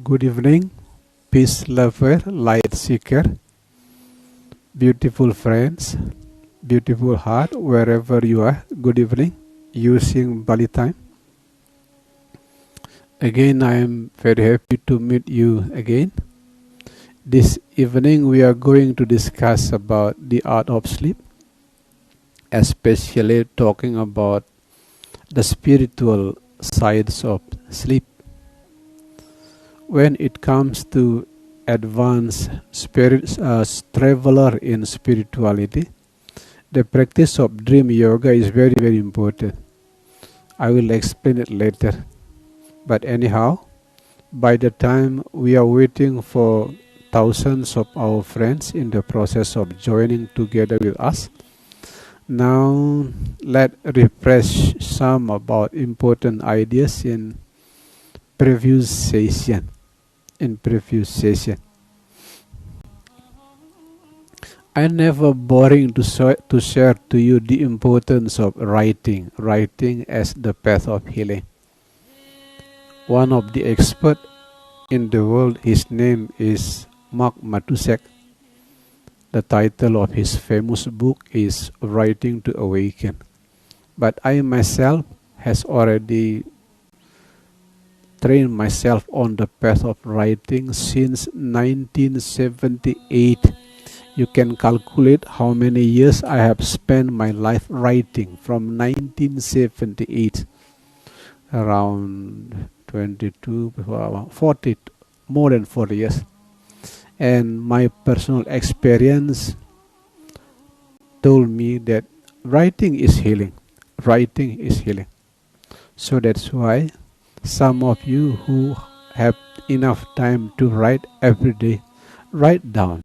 Good evening, peace lover, light seeker, beautiful friends, beautiful heart, wherever you are. Good evening, using Bali time. Again, I am very happy to meet you again. This evening, we are going to discuss about the art of sleep, especially talking about the spiritual sides of sleep. When it comes to advanced traveler in spirituality, the practice of dream yoga is very, very important. I will explain it later. But anyhow, by the time we are waiting for thousands of our friends in the process of joining together with us, now let's refresh some about important ideas in previous session. I never boring to share to you the importance of writing as the path of healing. One of the experts in the world, his name is Mark Matusek. The title of his famous book is Writing to Awaken. But I myself has already trained myself on the path of writing since 1978. You can calculate how many years I have spent my life writing from 1978, around 22, 40, more than 40 years. And my personal experience told me that writing is healing. Writing is healing. So that's why some of you who have enough time to write every day, write down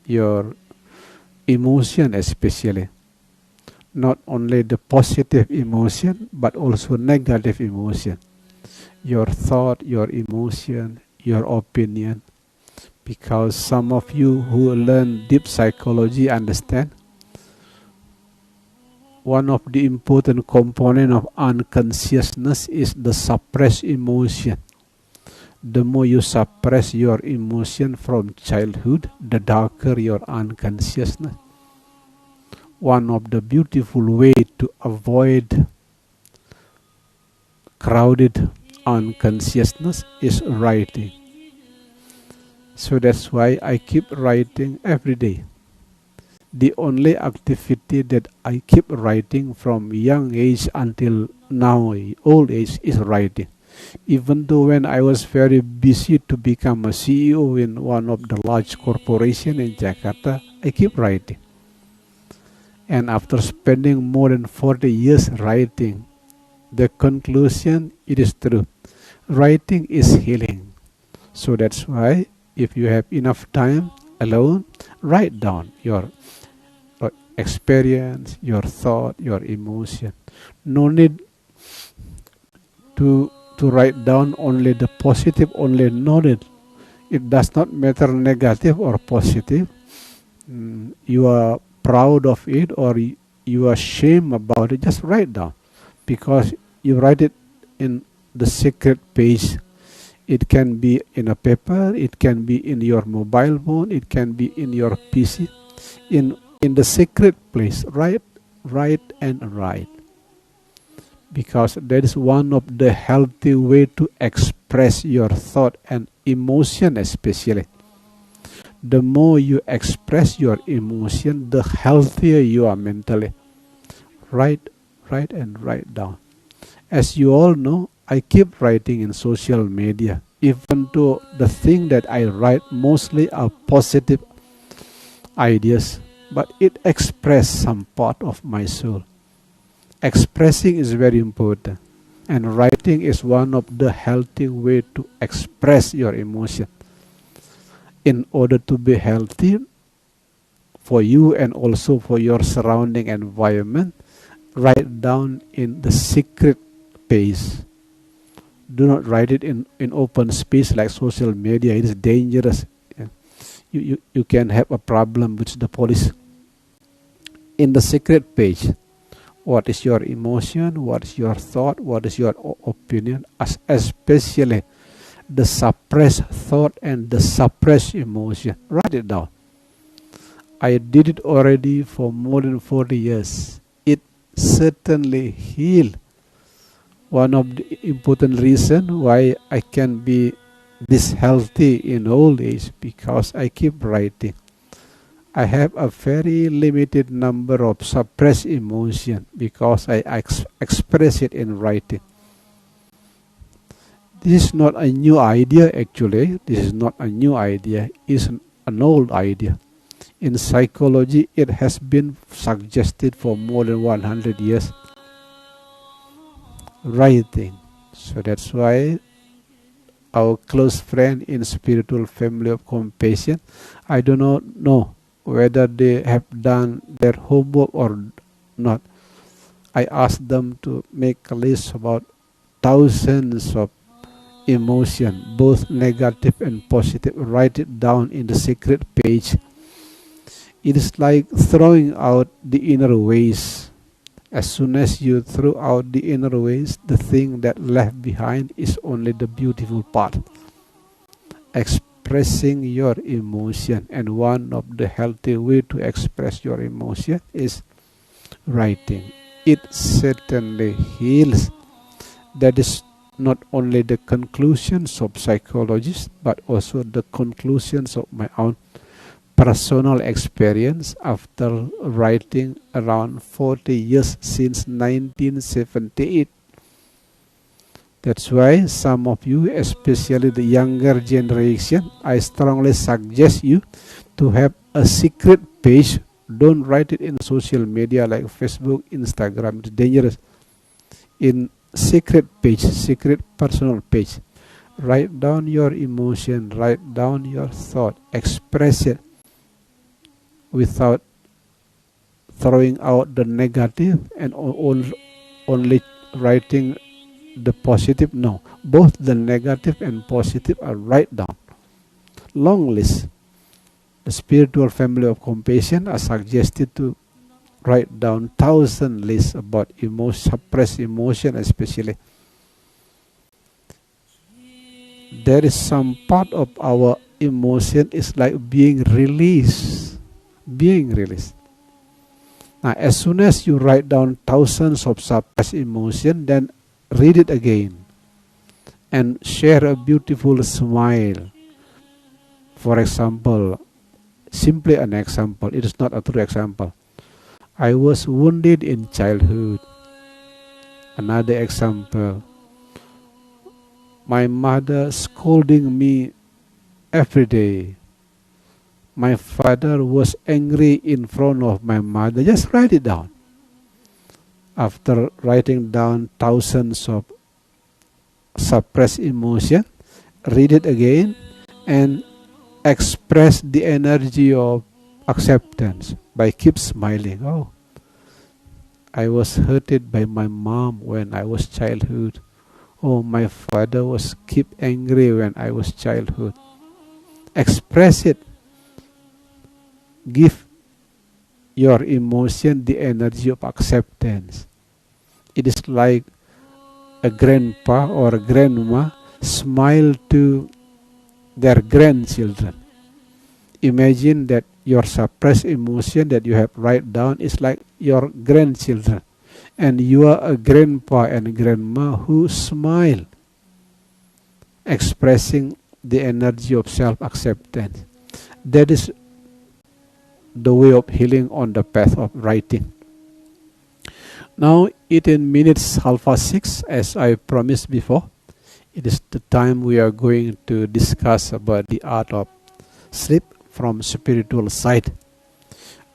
your emotion, especially not only the positive emotion but also negative emotion, your thought, your emotion, your opinion, because some of you who learn deep psychology understand one of the important components of unconsciousness is the suppressed emotion. The more you suppress your emotion from childhood, the darker your unconsciousness. One of the beautiful ways to avoid crowded unconsciousness is writing. So that's why I keep writing every day. The only activity that I keep writing from young age until now, old age, is writing. Even though when I was very busy to become a CEO in one of the large corporations in Jakarta, I keep writing. And after spending more than 40 years writing, the conclusion, it is true. Writing is healing. So that's why if you have enough time alone, write down your experience, your thought, your emotion. No need to write down only the positive, only knowledge. It does not matter negative or positive. You are proud of it or you are ashamed about it, just write down. Because you write it in the secret page. It can be in a paper, it can be in your mobile phone, it can be in your PC. In the secret place, write. Because that is one of the healthy way to express your thought and emotion, especially. The more you express your emotion, the healthier you are mentally. Write down. As you all know, I keep writing in social media, even though the thing that I write mostly are positive ideas, but it expresses some part of my soul. Expressing is very important, and writing is one of the healthy way to express your emotion. In order to be healthy for you and also for your surrounding environment, write down in the secret place. Do not write it in open space like social media. It is dangerous. You can have a problem with the police. In the secret page, what is your emotion, what is your thought, what is your opinion, especially the suppressed thought and the suppressed emotion. Write it down. I did it already for more than 40 years. It certainly healed. One of the important reasons why I can be this healthy in old age, because I keep writing. I have a very limited number of suppressed emotion because I express it in writing. This is not a new idea actually. This is not a new idea. It's an old idea. In psychology, it has been suggested for more than 100 years. Writing. So that's why our close friend in spiritual family of compassion, I do not know whether they have done their homework or not. I asked them to make a list about thousands of emotion, both negative and positive. Write it down in the secret page. It is like throwing out the inner waste. As soon as you throw out the inner waste, the thing that left behind is only the beautiful part. Expressing your emotion, and one of the healthy way to express your emotion is writing. It certainly heals. That is not only the conclusions of psychologists, but also the conclusions of my own personal experience after writing around 40 years since 1978. That's why some of you, especially the younger generation, I strongly suggest you to have a secret page. Don't write it in social media like Facebook, Instagram. It's dangerous. In secret page, secret personal page, write down your emotion, write down your thought, express it without throwing out the negative and only writing the positive. No, both the negative and positive are write down. Long list. The spiritual family of compassion are suggested to write down 1,000 lists about suppressed emotion especially. There is some part of our emotion is like being released. Being released. Now, as soon as you write down thousands of suppressed emotion, then read it again and share a beautiful smile. For example, simply an example. It is not a true example. I was wounded in childhood. Another example. My mother scolding me every day. My father was angry in front of my mother. Just write it down. After writing down thousands of suppressed emotion, read it again and express the energy of acceptance by keep smiling. Oh, I was hurted by my mom when I was childhood. Oh, my father was keep angry when I was childhood. Express it. Give your emotion the energy of acceptance. It is like a grandpa or a grandma smile to their grandchildren. Imagine that your suppressed emotion that you have write down is like your grandchildren, and you are a grandpa and grandma who smile, expressing the energy of self-acceptance. That is the way of healing on the path of writing. Now, 18 minutes, 6:30, as I promised before. It is the time we are going to discuss about the art of sleep from spiritual side.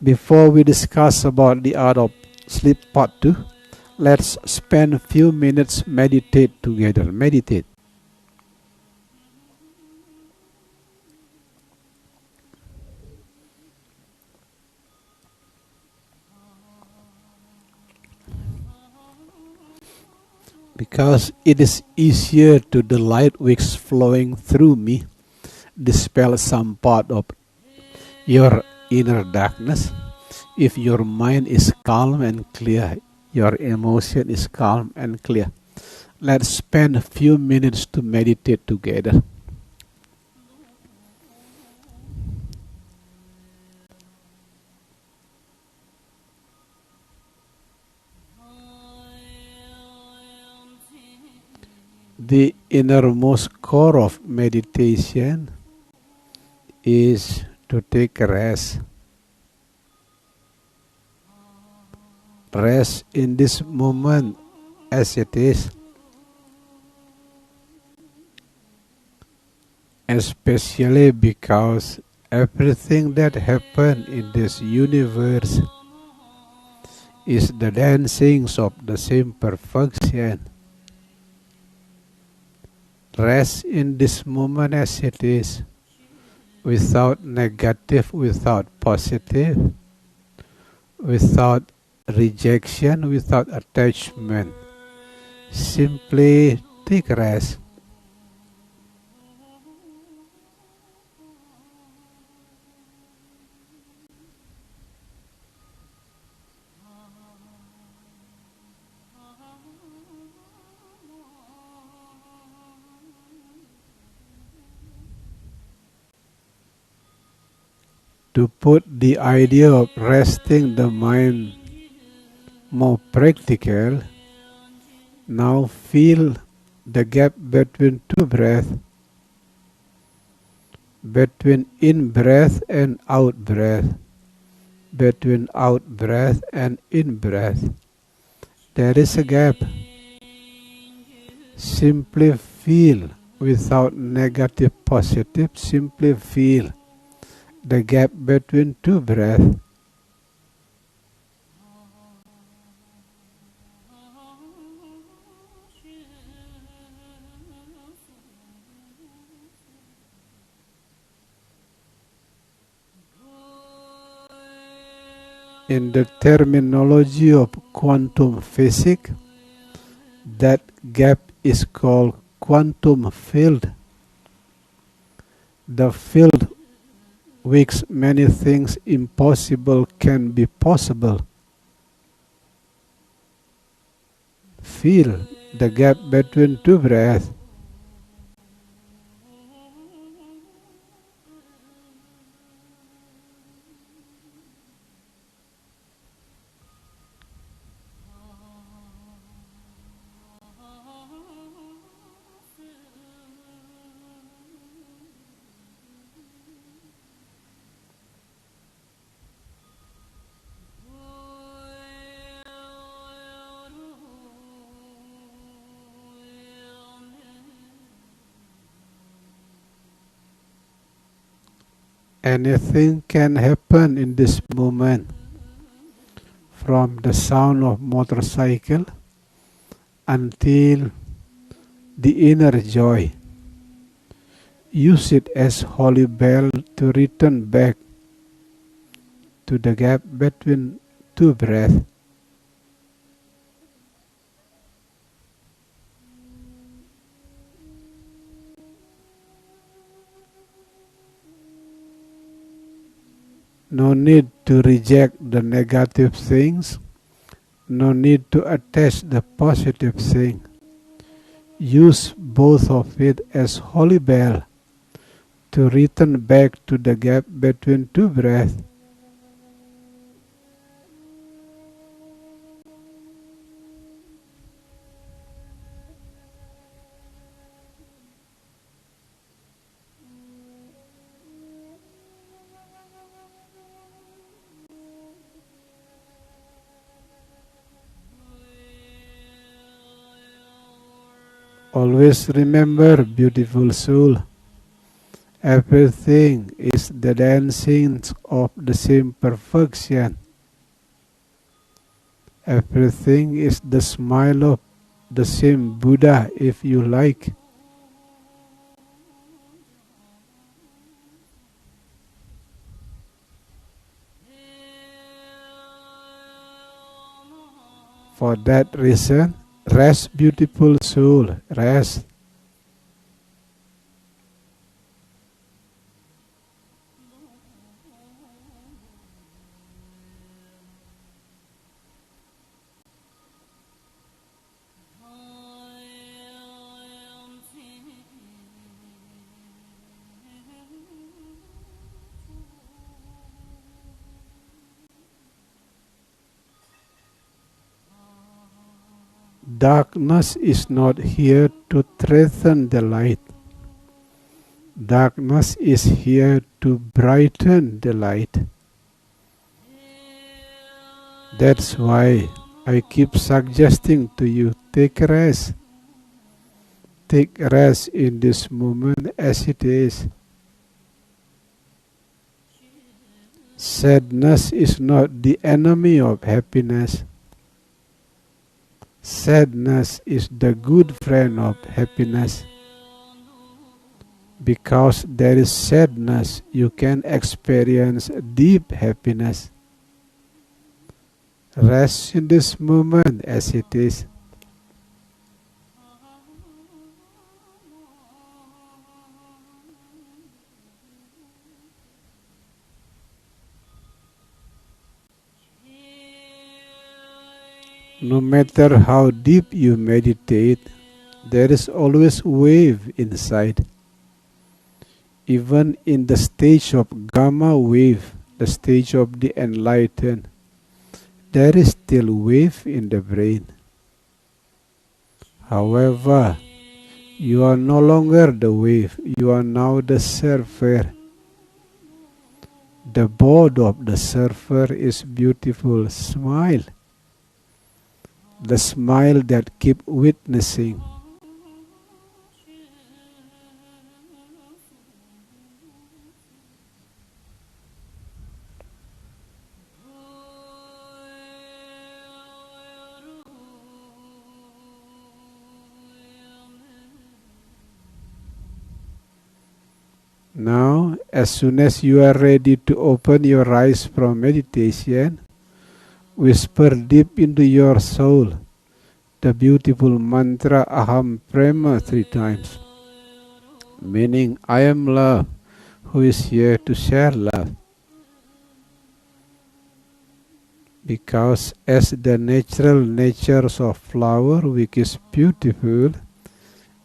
Before we discuss about the art of sleep part 2, let's spend a few minutes meditate together. Meditate. Because it is easier to the light which flowing through me dispel some part of your inner darkness. If your mind is calm and clear, your emotion is calm and clear. Let's spend a few minutes to meditate together. The innermost core of meditation is to take a rest. Rest in this moment as it is. Especially because everything that happens in this universe is the dancings of the same perfection. Rest in this moment as it is, without negative, without positive, without rejection, without attachment. Simply take rest. To put the idea of resting the mind more practical, now feel the gap between two breaths, between in-breath and out-breath, between out-breath and in-breath. There is a gap. Simply feel without negative, positive, simply feel the gap between two breaths. In the terminology of quantum physics, that gap is called quantum field. The field which many things impossible can be possible. Feel the gap between two breaths. Anything can happen in this moment, from the sound of motorcycle until the inner joy. Use it as holy bell to return back to the gap between two breaths. No need to reject the negative things. No need to attach the positive thing. Use both of it as holy bell to return back to the gap between two breaths. Always remember, beautiful soul, everything is the dancing of the same perfection. Everything is the smile of the same Buddha, if you like. For that reason, rest, beautiful soul, rest. Darkness is not here to threaten the light. Darkness is here to brighten the light. That's why I keep suggesting to you, take rest. Take rest in this moment as it is. Sadness is not the enemy of happiness. Sadness is the good friend of happiness. Because there is sadness, you can experience deep happiness. Rest in this moment as it is. No matter how deep you meditate, there is always wave inside. Even in the stage of gamma wave, the stage of the enlightened, there is still wave in the brain. However, you are no longer the wave, you are now the surfer. The board of the surfer is beautiful smile. The smile that keep witnessing. Now, as soon as you are ready to open your eyes from meditation, whisper deep into your soul the beautiful mantra Aham Prema 3 times, meaning I am love, who is here to share love. Because as the natural natures of flower, which is beautiful,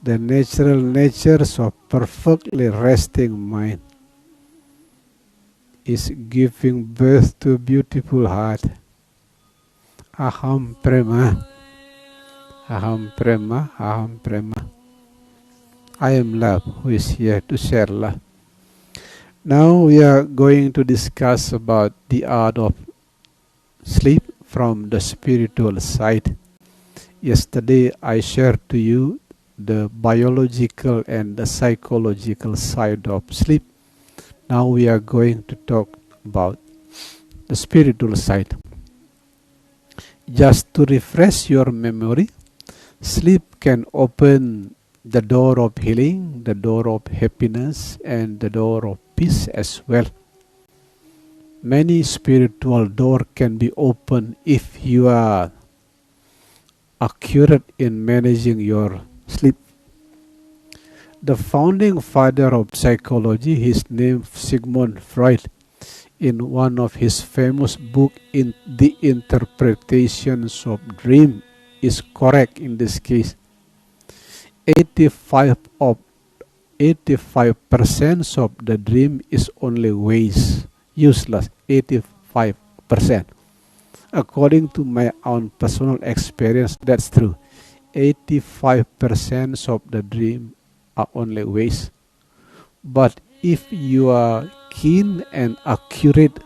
the natural natures of perfectly resting mind is giving birth to a beautiful heart. Aham Prema, Aham Prema, Aham Prema. I am love, who is here to share love. Now we are going to discuss about the art of sleep from the spiritual side. Yesterday I shared to you the biological and the psychological side of sleep. Now we are going to talk about the spiritual side. Just to refresh your memory, sleep can open the door of healing, the door of happiness, and the door of peace as well. Many spiritual doors can be opened if you are accurate in managing your sleep. The founding father of psychology, his name Sigmund Freud, in one of his famous books, in The Interpretations of Dream, is correct in this case. 85% of the dream is only waste, useless. 85%. According to my own personal experience, that's true. 85% of the dream are only waste. But if you are keen and accurate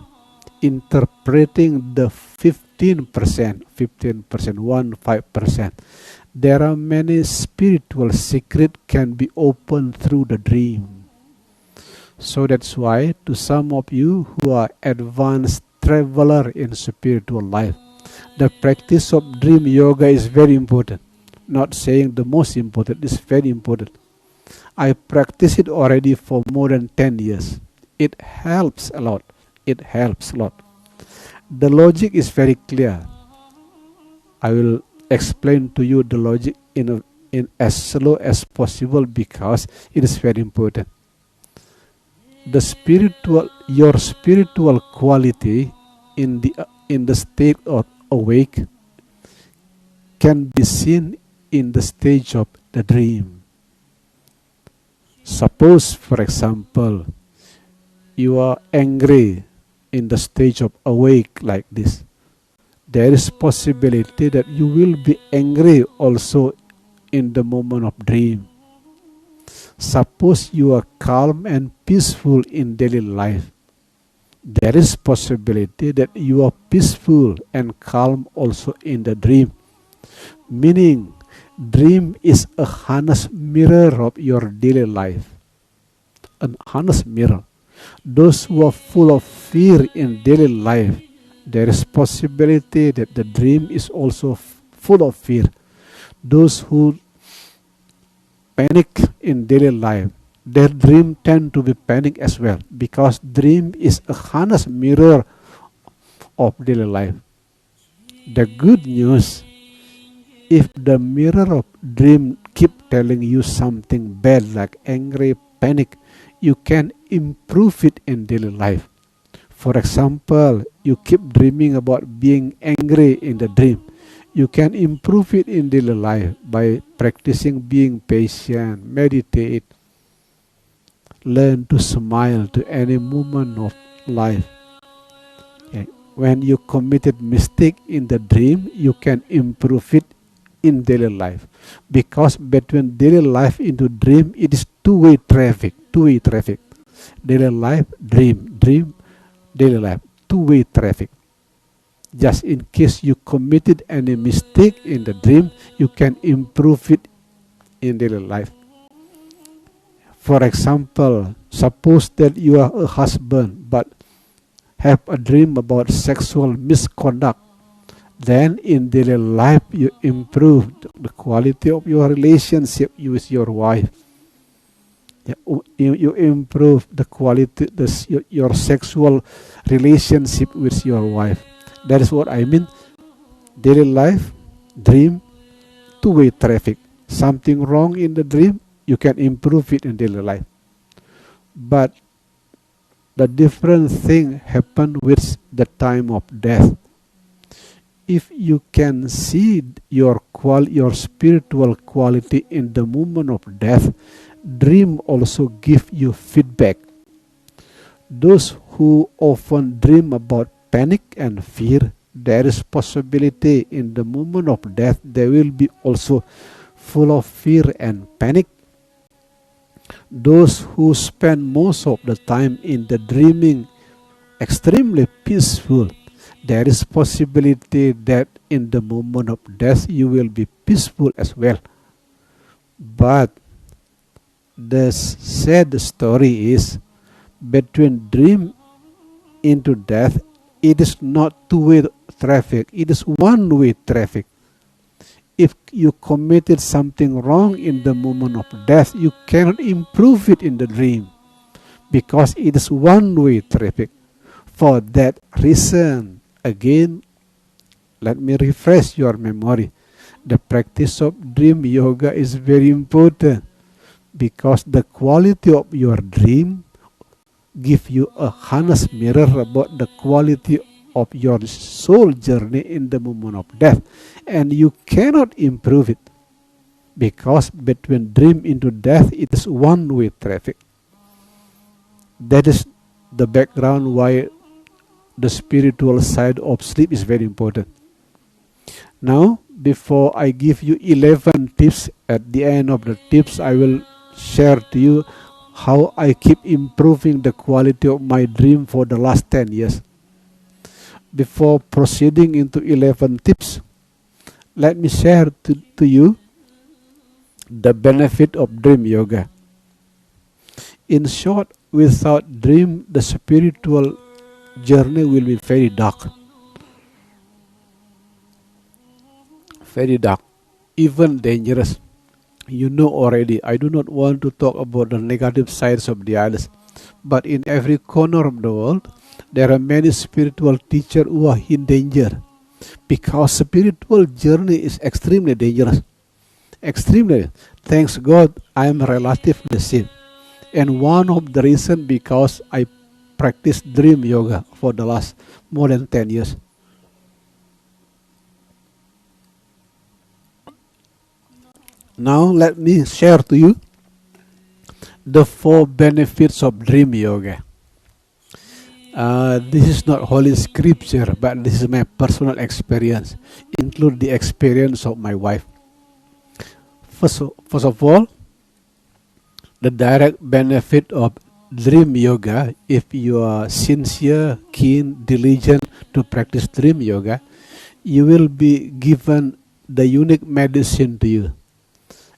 interpreting the 15%, 15%, there are many spiritual secrets can be opened through the dream. So that's why to some of you who are advanced traveler in spiritual life, the practice of dream yoga is very important. Not saying the most important, it's very important. I practice it already for more than 10 years. It helps a lot. It helps a lot. The logic is very clear. I will explain to you the logic in as slow as possible because it is very important. Your spiritual quality in the state of awake can be seen in the stage of the dream. Suppose, for example, you are angry in the stage of awake like this. there is possibility that you will be angry also in the moment of dream. Suppose you are calm and peaceful in daily life, there is possibility that you are peaceful and calm also in the dream. Meaning, dream is a honest mirror of your daily life. An honest mirror. Those who are full of fear in daily life, there is possibility that the dream is also full of fear. Those who panic in daily life, their dream tend to be panic as well, because dream is a honest mirror of daily life. The good news, if the mirror of dream keep telling you something bad like angry, panic, you can improve it in daily life. For example, you keep dreaming about being angry in the dream. You can improve it in daily life by practicing being patient, meditate, learn to smile to any moment of life. Okay. When you committed mistake in the dream, you can improve it in daily life. Because between daily life into dream, it is two-way traffic. Daily life, dream, daily life, two-way traffic. Just in case you committed any mistake in the dream, you can improve it in daily life. For example, suppose that you are a husband but have a dream about sexual misconduct. Then in daily life you improve the quality of your relationship with your wife. You improve the quality, your sexual relationship with your wife. That is what I mean. Daily life, dream, two-way traffic. Something wrong in the dream, you can improve it in daily life. But the different thing happen with the time of death. If you can see your spiritual quality in the moment of death, dream also give you feedback. Those who often dream about panic and fear, there is possibility in the moment of death they will be also full of fear and panic. Those who spend most of the time in the dreaming extremely peaceful, there is possibility that in the moment of death you will be peaceful as well. But the sad story is, between dream into death, it is not two-way traffic, it is one-way traffic. If you committed something wrong in the moment of death, you cannot improve it in the dream, because it is one-way traffic. For that reason, again, let me refresh your memory. The practice of dream yoga is very important, because the quality of your dream give you a honest mirror about the quality of your soul journey in the moment of death, and you cannot improve it, because between dream into death it is one-way traffic. That is the background why the spiritual side of sleep is very important. Now, before I give you 11 tips, at the end of the tips I will share to you how I keep improving the quality of my dream for the last 10 years. Before proceeding into 11 tips, let me share to you the benefit of dream yoga. In short, without dream, the spiritual journey will be very dark. Very dark, even dangerous. You know already, I do not want to talk about the negative sides of the others. But in every corner of the world, there are many spiritual teachers who are in danger, because spiritual journey is extremely dangerous. Extremely. Thanks God, I am relatively safe. And one of the reasons, because I practice dream yoga for the last more than 10 years. Now let me share to you the 4 benefits of dream yoga. This is not holy scripture, but this is my personal experience, include the experience of my wife. First of all, the direct benefit of dream yoga, if you are sincere, keen, diligent to practice dream yoga, you will be given the unique medicine to you.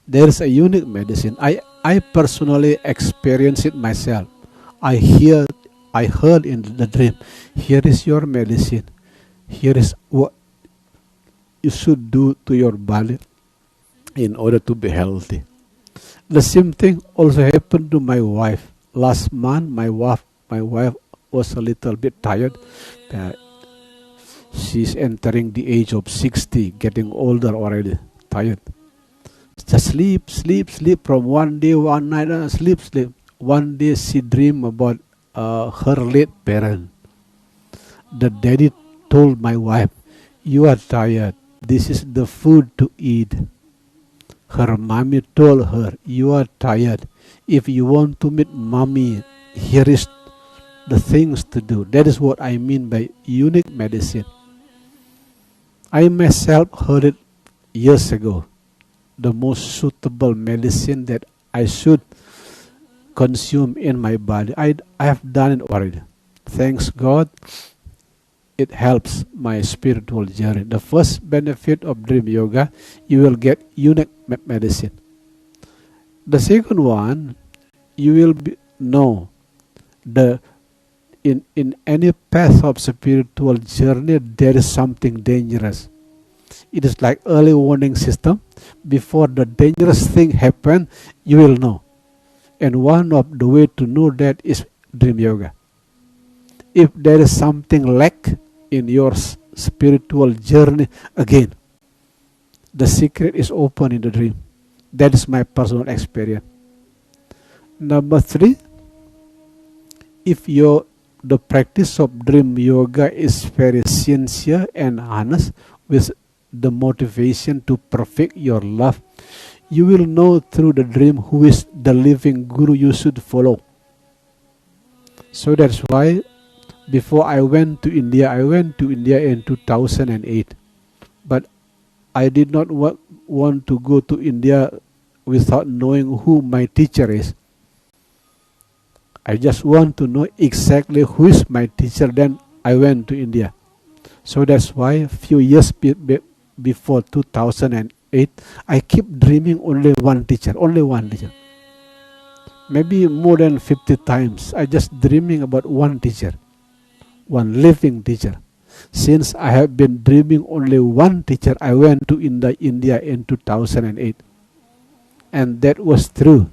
There is a unique medicine. I personally experienced it myself. I heard in the dream, here is your medicine. Here is what you should do to your body in order to be healthy. The same thing also happened to my wife. Last month, my wife was a little bit tired. She's entering the age of 60, getting older already, tired. Just sleep from one day, one night, sleep. One day she dreamed about her late parent. The daddy told my wife, you are tired. This is the food to eat. Her mommy told her, you are tired. If you want to meet mommy, here is the things to do. That is what I mean by unique medicine. I myself heard it years ago. The most suitable medicine that I should consume in my body. I have done it already. Thanks God, it helps my spiritual journey. The first benefit of dream yoga, you will get unique medicine. The second one, you will know in any path of spiritual journey there is something dangerous. It is like early warning system. Before the dangerous thing happen, you will know. And one of the way to know that is dream yoga. If there is something lack in your spiritual journey, again, the secret is open in the dream. That is my personal experience. Number 3, if the practice of dream yoga is very sincere and honest with the motivation to perfect your love, you will know through the dream who is the living guru you should follow. So that's why before I went to India in 2008. But I did not want to go to India without knowing who my teacher is. I just want to know exactly who is my teacher. Then I went to India. So that's why a few years before 2008, I keep dreaming only one teacher. Maybe more than 50 times. I just dreaming about one teacher, one living teacher. Since I have been dreaming only one teacher, I went to India in 2008. And that was true.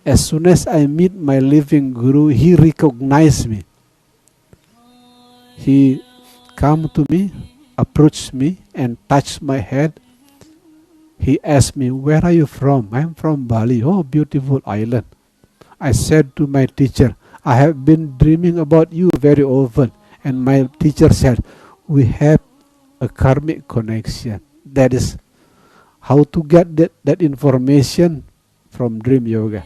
As soon as I meet my living guru, he recognized me. He come to me, approached me, and touched my head. He asked me, where are you from? I'm from Bali. Oh, beautiful island. I said to my teacher, I have been dreaming about you very often. And my teacher said, we have a karmic connection. That is how to get that information from dream yoga.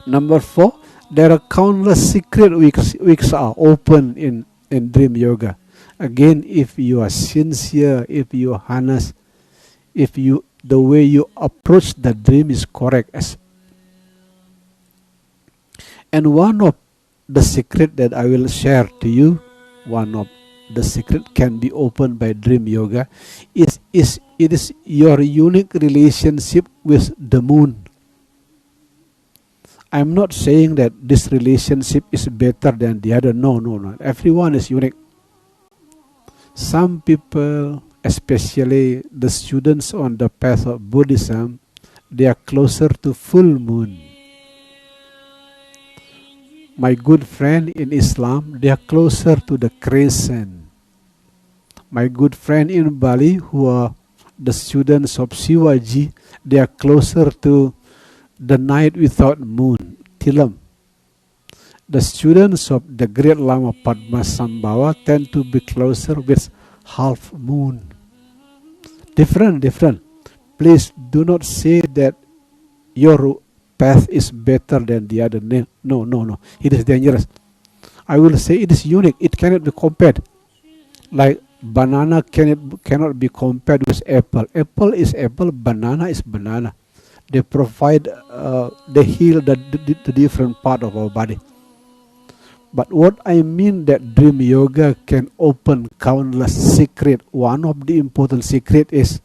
Number 4, there are countless secret which are open in dream yoga. Again, if you are sincere, if you are honest, the way you approach the dream is correct. And one of the secret that I will share to you, one of the secret can be opened by dream yoga, it is your unique relationship with the moon. I'm not saying that this relationship is better than the other. No. Everyone is unique. Some people, especially the students on the path of Buddhism, they are closer to full moon. My good friend in Islam, they are closer to the crescent. My good friend in Bali, who are the students of Shivaji, they are closer to the night without moon, Tilam. The students of the great Lama Padmasambhava tend to be closer with half moon. Different. Please do not say that your path is better than the other. No. It is dangerous. I will say it is unique. It cannot be compared. Like banana cannot be compared with apple. Apple is apple, banana is banana. They provide, they heal the different part of our body. But what I mean that dream yoga can open countless secrets. One of the important secret is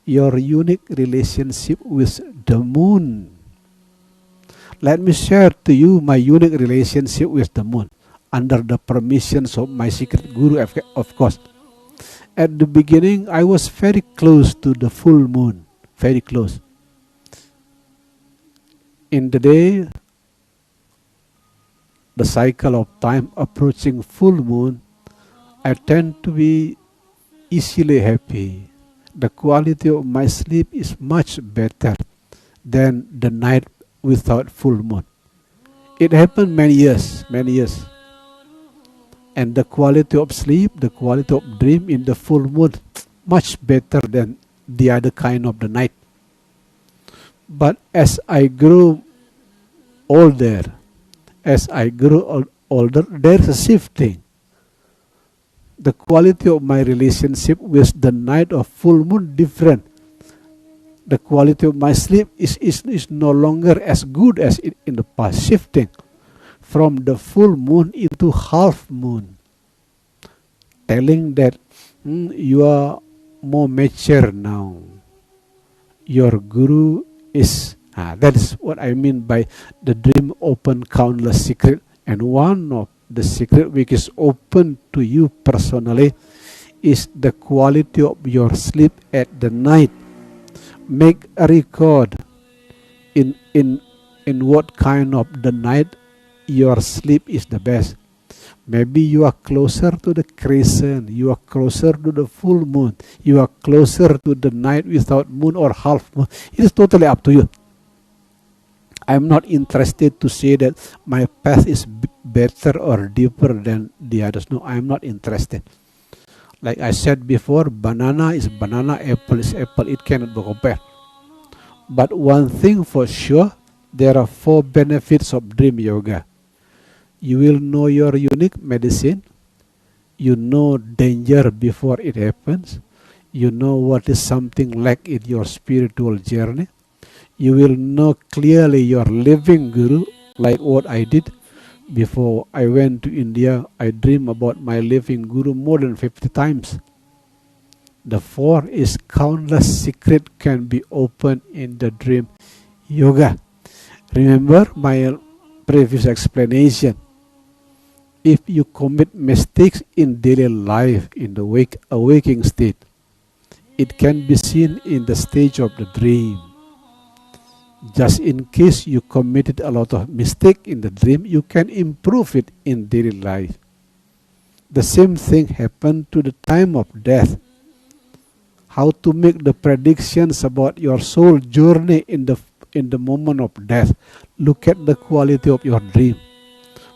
your unique relationship with the moon. Let me share to you my unique relationship with the moon under the permissions of my secret guru, of course. At the beginning, I was very close to the full moon, very close. In the day, the cycle of time approaching full moon, I tend to be easily happy. The quality of my sleep is much better than the night without full moon. It happened many years. And the quality of sleep, the quality of dream in the full moon, much better than the other kind of the night. But as I grew older, there's a shifting. The quality of my relationship with the night of full moon different. The quality of my sleep is no longer as good as in the past, shifting from the full moon into half moon, telling that you are more mature now. Your guru is, that is what I mean by the dream open countless secret. And one of the secret which is open to you personally is the quality of your sleep at the night. Make a record in what kind of the night your sleep is the best. Maybe you are closer to the crescent, you are closer to the full moon, you are closer to the night without moon or half moon. It is totally up to you. I am not interested to say that my path is better or deeper than the others. No, I am not interested. Like I said before, banana is banana, apple is apple. It cannot be compared. But one thing for sure, there are 4 benefits of dream yoga. You will know your unique medicine. You know danger before it happens. You know what is something lack in your spiritual journey. You will know clearly your living guru, like what I did. Before I went to India, I dreamed about my living guru more than 50 times. The 4 is countless secret can be opened in the dream yoga. Remember my previous explanation. If you commit mistakes in daily life in the waking state, it can be seen in the stage of the dream. Just in case you committed a lot of mistake in the dream, you can improve it in daily life. The same thing happened to the time of death. How to make the predictions about your soul journey in the moment of death. Look at the quality of your dream.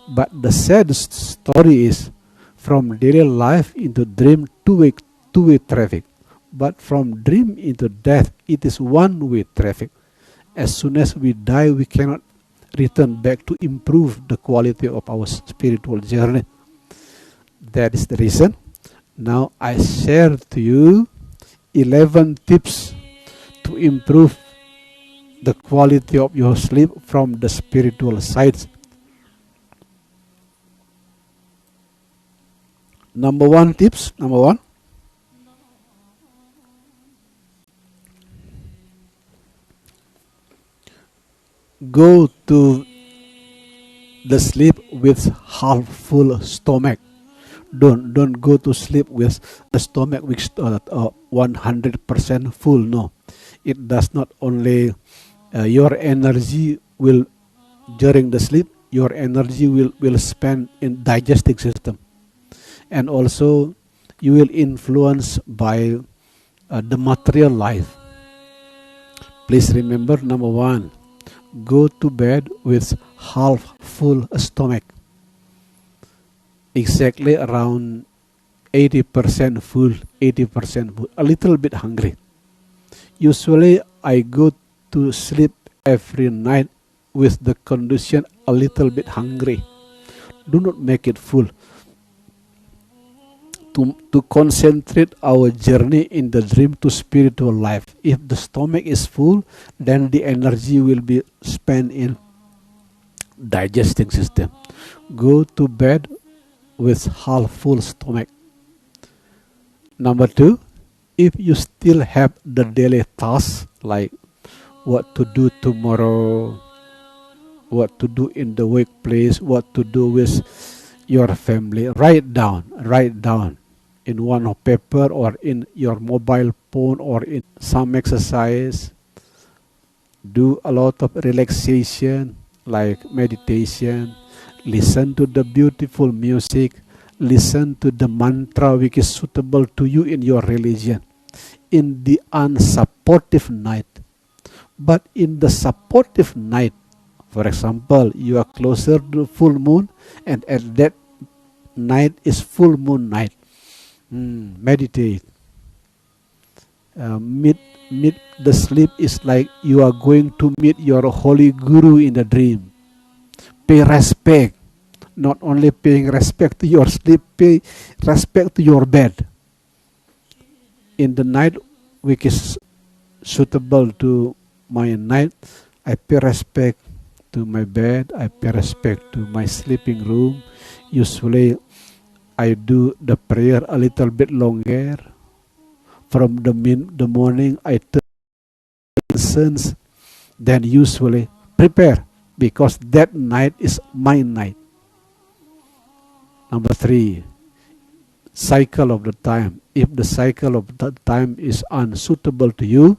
But the sad story is, from daily life into dream, two-way traffic. But from dream into death, it is one-way traffic. As soon as we die, we cannot return back to improve the quality of our spiritual journey. That is the reason. Now I share to you 11 tips to improve the quality of your sleep from the spiritual sides. Number one. Go to the sleep with half full stomach. Don't go to sleep with the stomach which is 100% full. No, it does not only your energy will during the sleep. Your energy will spend in digestive system, and also you will influence by the material life. Please remember, number 1. Go to bed with half full stomach. Exactly around 80% full, 80% full, a little bit hungry. Usually I go to sleep every night with the condition a little bit hungry. Do not make it full. To concentrate our journey in the dream to spiritual life. If the stomach is full, then the energy will be spent in digesting system. Go to bed with half full stomach. Number 2, if you still have the daily tasks like what to do tomorrow, what to do in the workplace, what to do with your family, write down in one paper or in your mobile phone or in some exercise. Do a lot of relaxation like meditation, listen to the beautiful music, listen to the mantra which is suitable to you in your religion in the unsupportive night. But in the supportive night, for example, you are closer to full moon and at that night is full moon night, meditate. Meet the sleep is like you are going to meet your holy guru in the dream. Pay respect, not only paying respect to your sleep, pay respect to your bed. In the night which is suitable to my night, I pay respect to my bed, I pay respect to my sleeping room. Usually I do the prayer a little bit longer. From the morning I turn incense, then usually prepare because that night is my night. Number 3, cycle of the time. If the cycle of the time is unsuitable to you,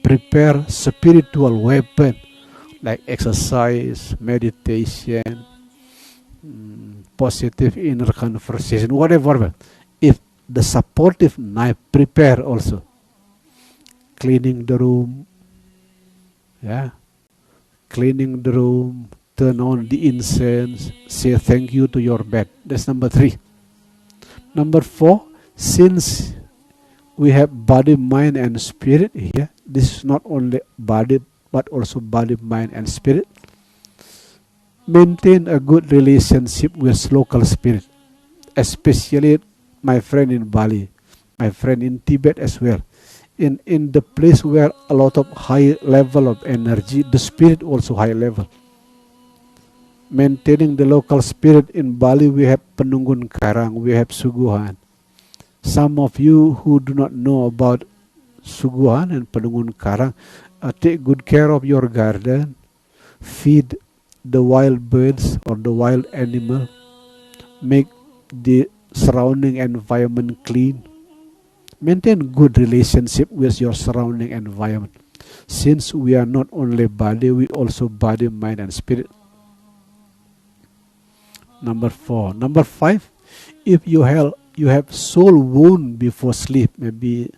prepare spiritual weapon like exercise, meditation, positive inner conversation, whatever. If the supportive night, prepare also. Cleaning the room, cleaning the room, turn on the incense, say thank you to your bed. That's number 3. Number 4, since we have body, mind and spirit here, this is not only body but also body, mind and spirit. Maintain a good relationship with local spirit, especially my friend in Bali, my friend in Tibet as well. In the place where a lot of high level of energy, the spirit also high level. Maintaining the local spirit in Bali, we have Penunggun Karang, we have Suguhan. Some of you who do not know about Suguhan and Penunggun Karang, take good care of your garden, feed the wild birds or the wild animal, make the surrounding environment clean. Maintain good relationship with your surrounding environment. Since we are not only body, we also body, mind and spirit. Number 4. Number 5, if you have soul wound before sleep, maybe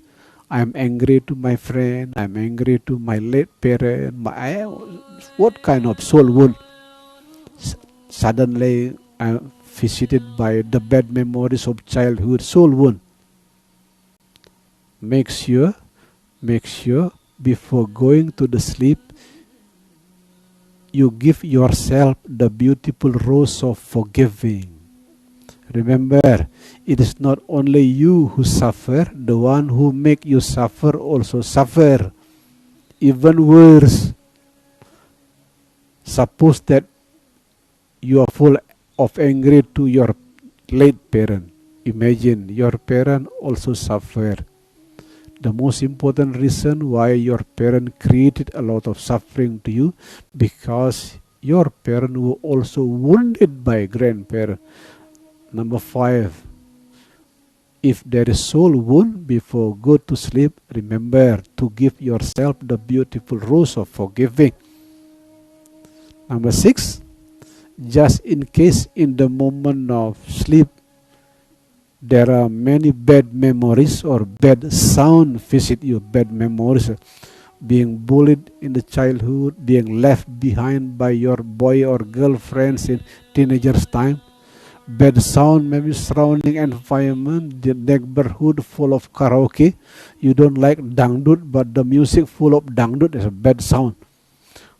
I'm angry to my friend, I'm angry to my late parent, what kind of soul wound? Suddenly I'm visited by the bad memories of childhood, soul wound. Make sure before going to the sleep, you give yourself the beautiful rose of forgiving. Remember, it is not only you who suffer, the one who make you suffer also suffer. Even worse, suppose that you are full of anger to your late parent. Imagine your parent also suffer. The most important reason why your parent created a lot of suffering to you, because your parent were also wounded by grandparent. Number 5, if there is soul wound before go to sleep, remember to give yourself the beautiful rose of forgiving. Number 6, just in case in the moment of sleep there are many bad memories or bad sound visit you, bad memories, being bullied in the childhood, being left behind by your boy or girlfriends in teenagers time, bad sound maybe surrounding environment, the neighborhood full of karaoke, you don't like dangdut but the music full of dangdut is a bad sound.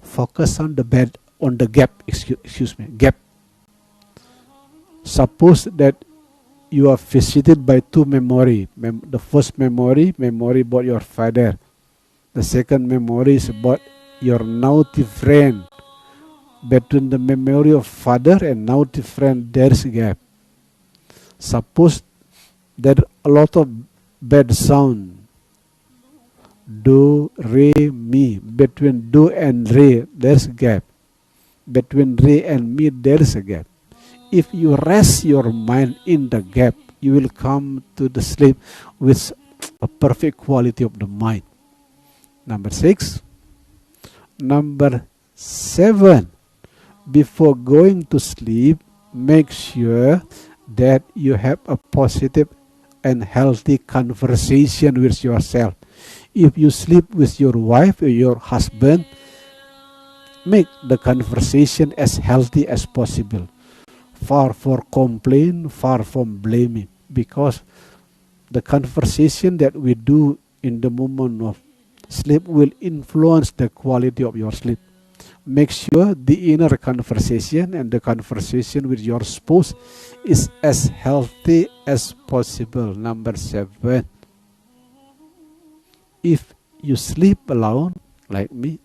Focus on the bad, on the gap, excuse me, gap. Suppose that you are visited by two memory. The first memory about your father. The second memory is about your naughty friend. Between the memory of father and naughty friend, there is a gap. Suppose there are a lot of bad sound. Do, re, mi. Between do and re, there is a gap. Between re and mi, there is a gap. If you rest your mind in the gap, you will come to the sleep with a perfect quality of the mind. Number 6. Number 7. Before going to sleep, make sure that you have a positive and healthy conversation with yourself. If you sleep with your wife or your husband, make the conversation as healthy as possible. Far from complaint, far from blaming, because the conversation that we do in the moment of sleep will influence the quality of your sleep. Make sure the inner conversation and the conversation with your spouse is as healthy as possible. Number 7. If you sleep alone, like me,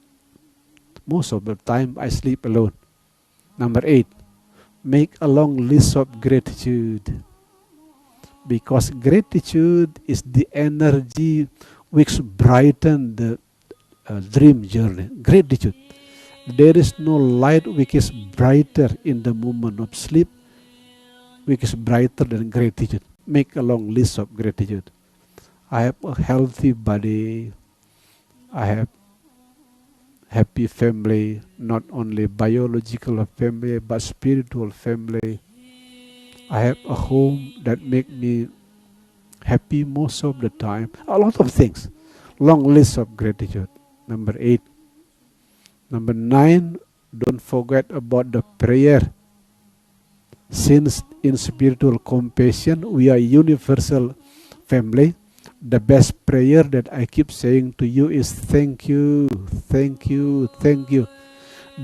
most of the time I sleep alone. Number 8. Make a long list of gratitude, because gratitude is the energy which brightens the dream journey. Gratitude. There is no light which is brighter in the moment of sleep, which is brighter than gratitude. Make a long list of gratitude. I have a healthy body. I have happy family, not only biological family but spiritual family. I have a home that make me happy most of the time. A lot of things. Long list of gratitude. Number 8. Number 9, don't forget about the prayer. Since in spiritual compassion we are universal family, the best prayer that I keep saying to you is thank you, thank you, thank you.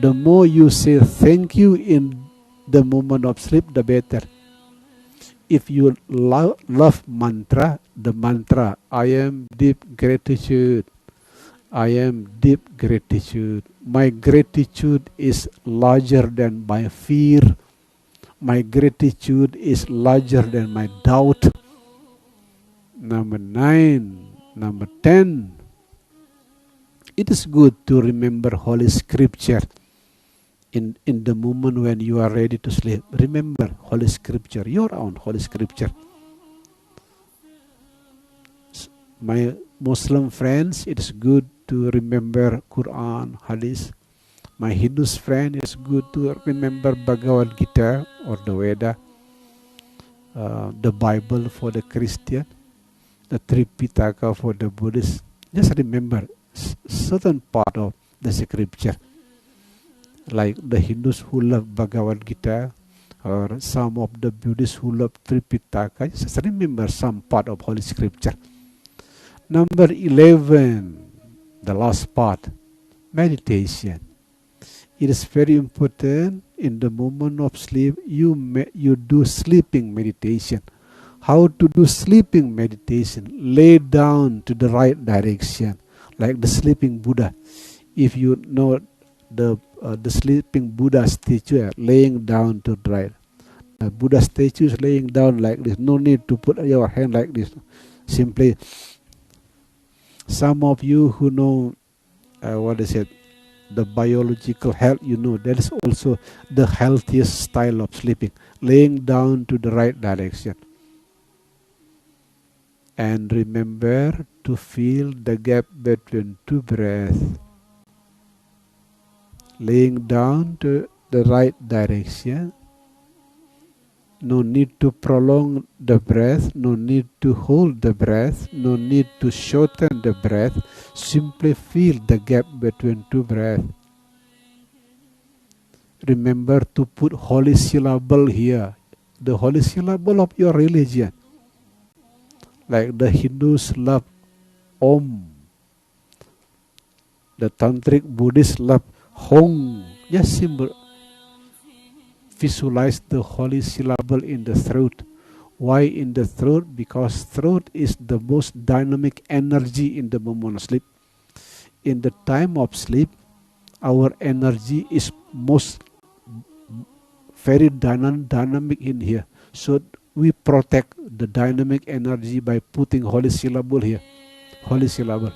The more you say thank you in the moment of sleep, the better. If you love mantra, the mantra, I am deep gratitude. I am deep gratitude. My gratitude is larger than my fear. My gratitude is larger than my doubt. Number 9. Number 10. It is good to remember Holy Scripture in the moment when you are ready to sleep. Remember Holy Scripture, your own Holy Scripture. My Muslim friends, it is good to remember Quran, Hadith. My Hindu friend, it's good to remember Bhagavad Gita or the Veda, the Bible for the Christian, the Tripitaka for the Buddhist. Just remember certain part of the scripture. Like the Hindus who love Bhagavad Gita, or some of the Buddhists who love Tripitaka, just remember some part of Holy Scripture. Number 11, the last part, meditation. It is very important in the moment of sleep, you do sleeping meditation. How to do sleeping meditation? Lay down to the right direction, like the sleeping Buddha. If you know the sleeping Buddha statue, laying down to the right. The Buddha statue is laying down like this. No need to put your hand like this. Simply, some of you who know the biological health, you know that is also the healthiest style of sleeping, laying down to the right direction. And remember to feel the gap between two breaths. Laying down to the right direction. No need to prolong the breath, no need to hold the breath, no need to shorten the breath. Simply feel the gap between two breaths. Remember to put holy syllable here, the holy syllable of your religion. Like the Hindus love Om, the Tantric Buddhists love Hong. Just simple. visualize the holy syllable in the throat. Why in the throat? Because throat is the most dynamic energy in the moment of sleep. In the time of sleep, our energy is most very dynamic in here. So we protect the dynamic energy by putting holy syllable here. Holy syllable.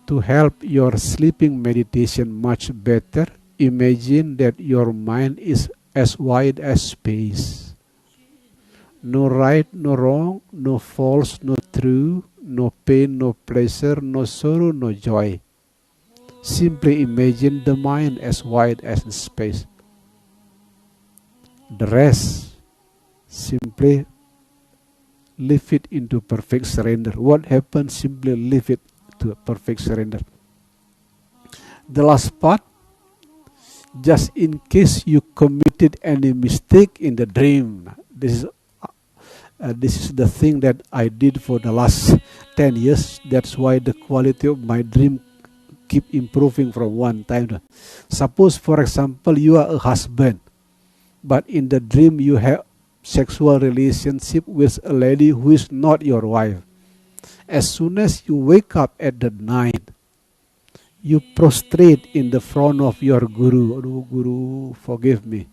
To help your sleeping meditation much better, imagine that your mind is as wide as space. No right, no wrong, no false, no true, no pain, no pleasure, no sorrow, no joy. Simply imagine the mind as wide as space. The rest, simply leave it into perfect surrender. What happens, simply leave it to perfect surrender. The last part, just in case you committed any mistake in the dream. This is the thing that I did for the last 10 years. That's why the quality of my dream keep improving from one time to. Suppose, for example, you are a husband, but in the dream you have sexual relationship with a lady who is not your wife. As soon as you wake up at the night, you prostrate in the front of your guru. Oh, Guru, forgive me.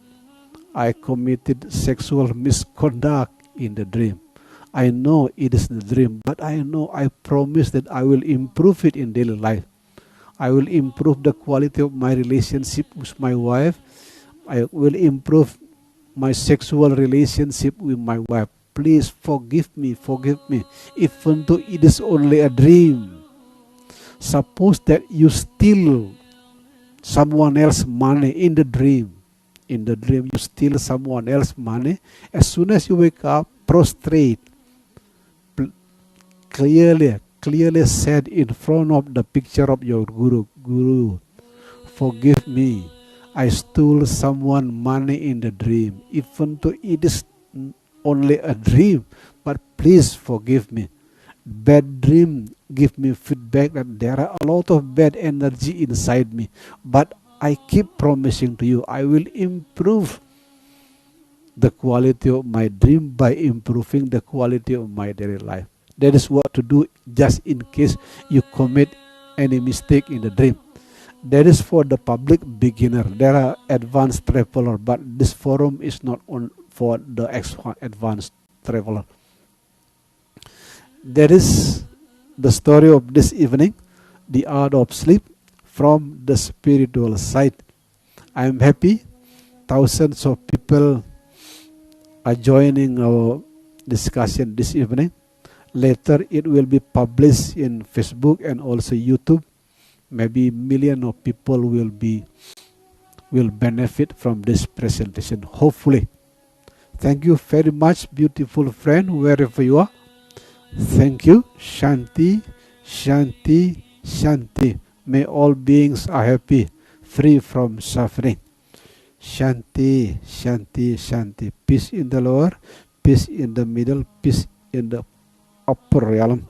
I committed sexual misconduct in the dream. I know it is the dream, but I know I promise that I will improve it in daily life. I will improve the quality of my relationship with my wife. I will improve my sexual relationship with my wife. Please forgive me, even though it is only a dream. Suppose that you steal someone else's money in the dream. In the dream, you steal someone else's money. As soon as you wake up, prostrate. Clearly said in front of the picture of your guru, Guru, forgive me. I stole someone money in the dream. Even though it is only a dream, but please forgive me. Bad dream give me feedback that there are a lot of bad energy inside me, but I keep promising to you I will improve the quality of my dream by improving the quality of my daily life. That is what to do just in case you commit any mistake in the dream. That is for the public beginner. There are advanced traveler, but this forum is not on for the advanced traveler. That is the story of this evening, the art of sleep from the spiritual side. I am happy thousands of people are joining our discussion this evening. Later it will be published in Facebook and also YouTube. Maybe millions of people will benefit from this presentation, hopefully. Thank you very much, beautiful friend, wherever you are. Thank you. Shanti, Shanti, Shanti. May all beings are happy, free from suffering. Shanti, Shanti, Shanti. Peace in the lower, peace in the middle, peace in the upper realm.